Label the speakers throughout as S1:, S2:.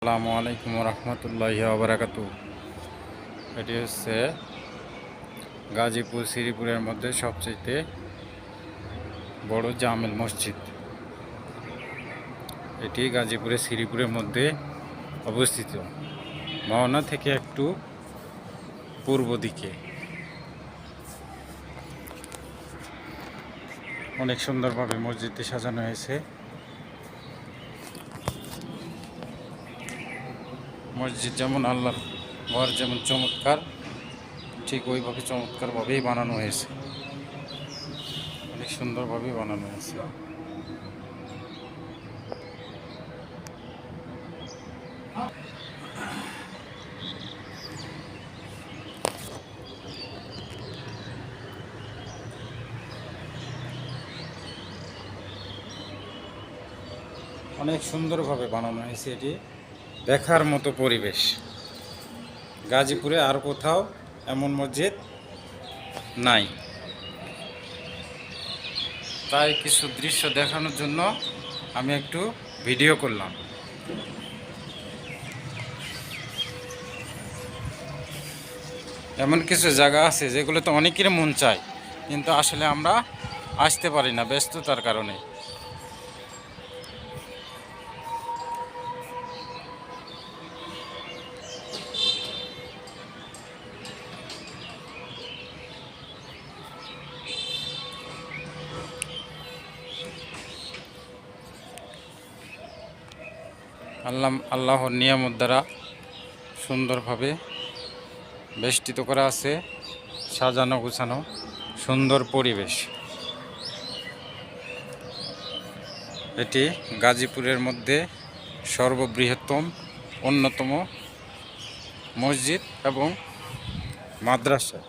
S1: আসসালামু আলাইকুম রহমতুল্লাহি ওয়া বারাকাতুহু। এটি হচ্ছে গাজীপুর শ্রীপুরের মধ্যে সবচেয়ে বড় জামেল মসজিদ। এটি গাজীপুরের শ্রীপুরের মধ্যে অবস্থিত, মোহনা থেকে একটু পূর্ব দিকে। অনেক সুন্দরভাবে মসজিদটি সাজানো হয়েছে। মসজিদ যেমন আল্লাহর ঘর যেমন চমৎকার, ঠিক ওইভাবে চমৎকারভাবেই বানানো হয়েছে। অনেক সুন্দরভাবেই বানানো হয়েছে। অনেক সুন্দরভাবে বানানো হয়েছে। এটি দেখার মতো পরিবেশ। গাজীপুরে আর কোথাও এমন মসজিদ নাই। তাই কিছু দৃশ্য দেখানোর জন্য আমি একটু ভিডিও করলাম। এমন কিছু জায়গা আছে যেগুলোতে অনেকের মন চায়, কিন্তু আসলে আমরা আসতে পারি না ব্যস্ততার কারণে। আল্লাহর নিয়ামত দ্বারা সুন্দরভাবে বেষ্টিত করা আছে, সাজানো গুছানো সুন্দর পরিবেশ। এটি গাজীপুরের মধ্যে সর্ববৃহত্তম অন্যতম মসজিদ এবং মাদ্রাসা।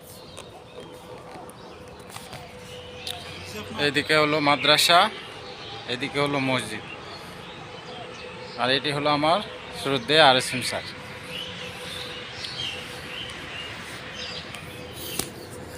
S1: এদিকে হলো মাদ্রাসা, এদিকে হলো মসজিদ, আর এটি হলো আমার শ্রদ্ধেয় RSM স্যার।